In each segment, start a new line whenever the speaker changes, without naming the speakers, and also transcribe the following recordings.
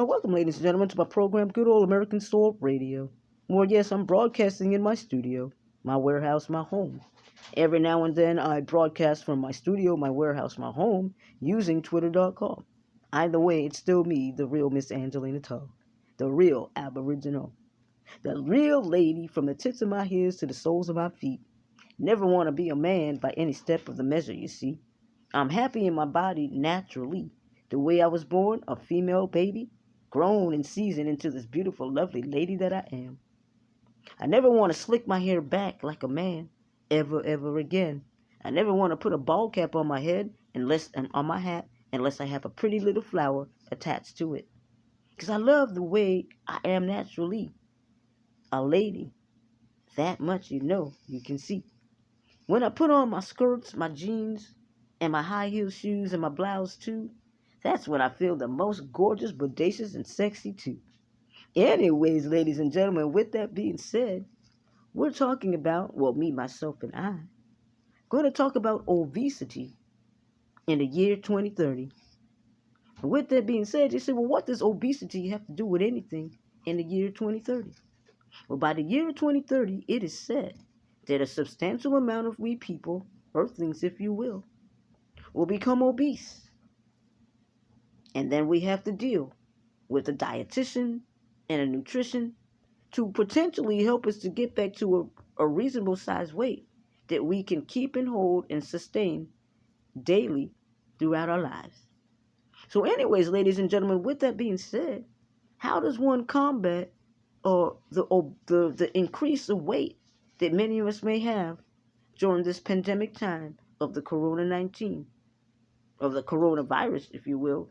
Welcome, ladies and gentlemen, to my program, Good Old American Soul Radio. Well, yes, I'm broadcasting in my studio, my warehouse, my home. Every now and then, I broadcast from my studio, my warehouse, my home, using Twitter.com. Either way, it's still me, the real Ms.Angelina, the real Aboriginal, the real lady from the tips of my ears to the soles of my feet. Never want to be a man by any step of the measure, you see. I'm happy in my body naturally, the way I was born, a female baby, grown and seasoned into this beautiful, lovely lady that I am. I never want to slick my hair back like a man, ever again. I never want to put a bald cap on my head and on my hat unless I have a pretty little flower attached to it. Because I love the way I am naturally, a lady. That much you can see. When I put on my skirts, my jeans, and my high heel shoes and my blouse too, that's when I feel the most gorgeous, bodacious, and sexy too. Anyways, ladies and gentlemen, with that being said, we're talking about, well, me, myself, and I, going to talk about obesity in the year 2030. And with that being said, you say, well, what does obesity have to do with anything in the year 2030? Well, by the year 2030, it is said that a substantial amount of we people, earthlings if you will become obese. And then we have to deal with a dietitian and a nutrition to potentially help us to get back to a reasonable size weight that we can keep and hold and sustain daily throughout our lives. So anyways, ladies and gentlemen, with that being said, how does one combat the increase of weight that many of us may have during this pandemic time of the Corona-19, of the coronavirus, if you will,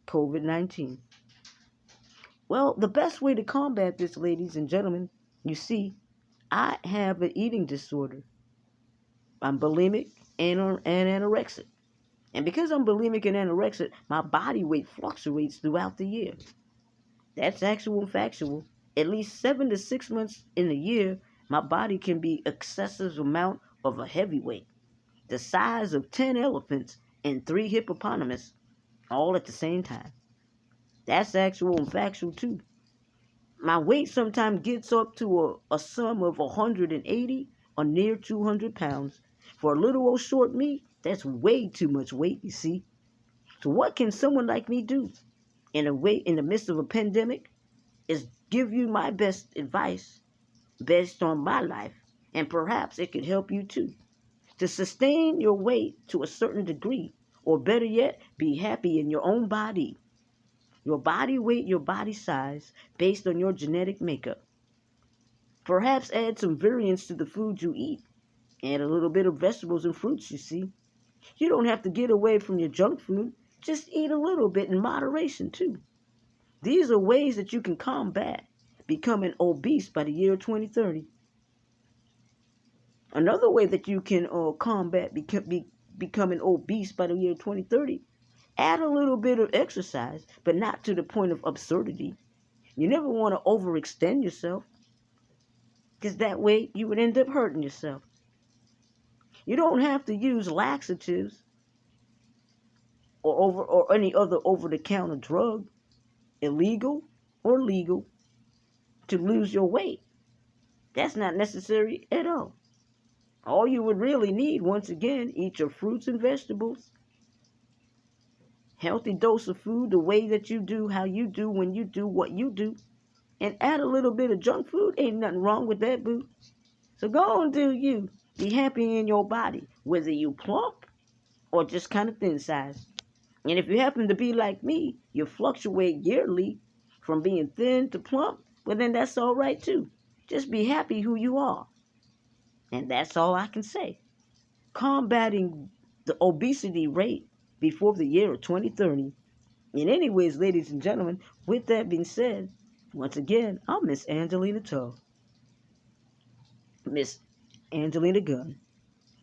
COVID-19? Well, the best way to combat this, ladies and gentlemen, you see, I have an eating disorder. I'm bulimic and anorexic. And because I'm bulimic and anorexic, my body weight fluctuates throughout the year. That's actual and factual. At least 7 to 6 months in a year, my body can be excessive amount of a heavyweight, the size of 10 elephants and 3 hippopotamus, all at the same time. That's actual and factual too. My weight sometimes gets up to a sum of 180 or near 200 pounds. For a little old short me, that's way too much weight, you see. So what can someone like me do in the midst of a pandemic? Is give you my best advice based on my life, and perhaps it could help you too. To sustain your weight to a certain degree, or better yet, be happy in your own body. Your body weight, your body size, based on your genetic makeup. Perhaps add some variance to the food you eat. Add a little bit of vegetables and fruits, you see. You don't have to get away from your junk food. Just eat a little bit in moderation, too. These are ways that you can combat becoming obese by the year 2030. Another way that you can combat becoming obese by the year 2030, add a little bit of exercise, but not to the point of absurdity. You never want to overextend yourself, because that way you would end up hurting yourself. You don't have to use laxatives or any other over-the-counter drug, illegal or legal, to lose your weight. That's not necessary at all. All you would really need, once again, eat your fruits and vegetables, healthy dose of food, the way that you do, how you do, when you do what you do, and add a little bit of junk food. Ain't nothing wrong with that, boo. So go and do you. Be happy in your body, whether you plump or just kind of thin size. And if you happen to be like me, you fluctuate yearly from being thin to plump, well then that's all right too. Just be happy who you are. And that's all I can say. Combating the obesity rate before the year of 2030. And anyways, ladies and gentlemen, with that being said, once again, I'm Miss Angelina Toe. Miss Angelina Gunn.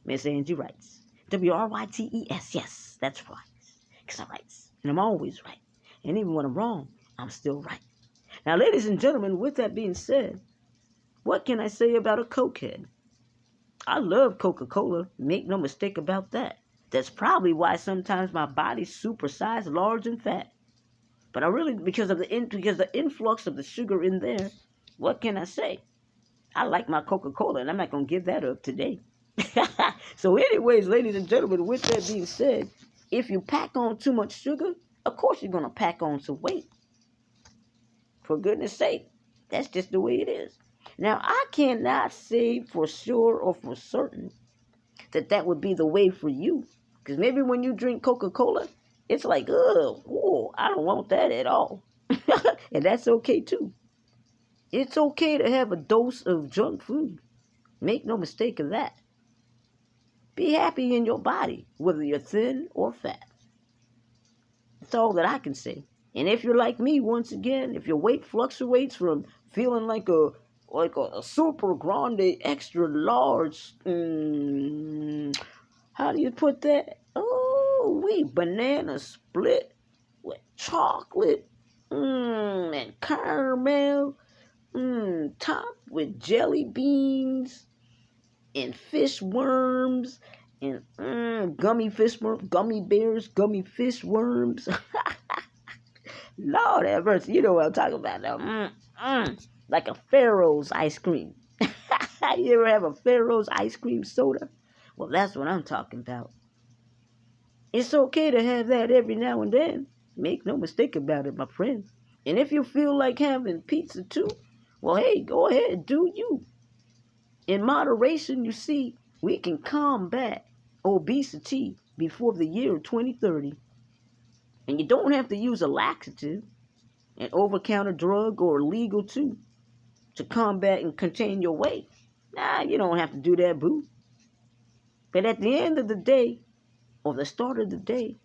Miss Angie Writes. Writes. Yes, that's right. Because I writes. And I'm always right. And even when I'm wrong, I'm still right. Now, ladies and gentlemen, with that being said, what can I say about a cokehead? I love Coca-Cola. Make no mistake about that. That's probably why sometimes my body's supersized, large, and fat. But I really, because the influx of the sugar in there, what can I say? I like my Coca-Cola, and I'm not gonna give that up today. So, anyways, ladies and gentlemen, with that being said, if you pack on too much sugar, of course you're gonna pack on some weight. For goodness sake, that's just the way it is. Now, I cannot say for sure or for certain that that would be the way for you, because maybe when you drink Coca-Cola, it's like, ugh, whoa, I don't want that at all. And that's okay too. It's okay to have a dose of junk food. Make no mistake of that. Be happy in your body, whether you're thin or fat. That's all that I can say. And if you're like me, once again, if your weight fluctuates from feeling like a super grande, extra large, how do you put that? Oh, banana split with chocolate, and caramel, topped with jelly beans and fish worms and gummy bears, gummy fish worms. Lord have mercy, you know what I'm talking about now. Like a Pharaoh's ice cream. You ever have a Pharaoh's ice cream soda? Well, that's what I'm talking about. It's okay to have that every now and then. Make no mistake about it, my friends. And if you feel like having pizza too, well, hey, go ahead, do you. In moderation, you see, we can combat obesity before the year 2030. And you don't have to use a laxative, an over-counter drug, or legal too, to combat and contain your weight. Nah, you don't have to do that, boo. But at the end of the day, or the start of the day,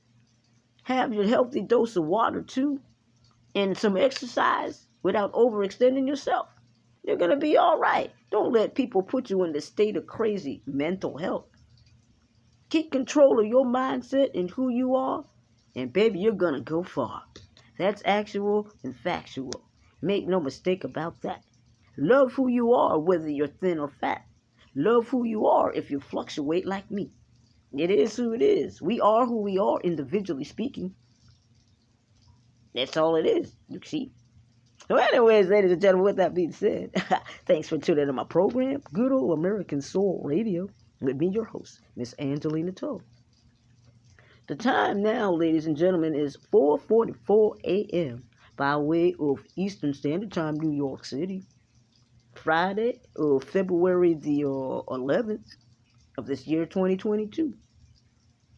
have your healthy dose of water too, and some exercise without overextending yourself. You're going to be all right. Don't let people put you in the state of crazy mental health. Keep control of your mindset and who you are, and baby, you're going to go far. That's actual and factual. Make no mistake about that. Love who you are, whether you're thin or fat. Love who you are if you fluctuate like me. It is who it is. We are who we are, individually speaking. That's all it is, you see. So anyways, ladies and gentlemen, with that being said, thanks for tuning in to my program, Good Old American Soul Radio, with me, your host, Ms.Angelina. The time now, ladies and gentlemen, is 4:44 a.m. by way of Eastern Standard Time, New York City. Friday, February the 11th of this year, 2022.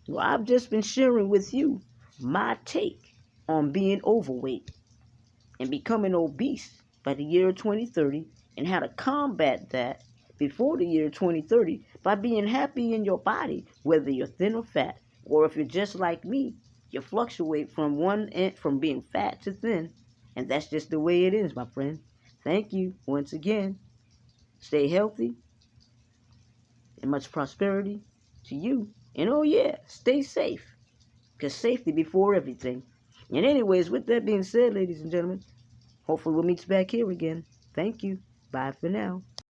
Well, I've just been sharing with you my take on being overweight and becoming obese by the year 2030, and how to combat that before the year 2030 by being happy in your body, whether you're thin or fat, or if you're just like me, you fluctuate from one end, from being fat to thin, and that's just the way it is, my friend. Thank you once again. Stay healthy and much prosperity to you. And oh yeah, stay safe, because safety before everything. And anyways, with that being said, ladies and gentlemen, hopefully we'll meet you back here again. Thank you. Bye for now.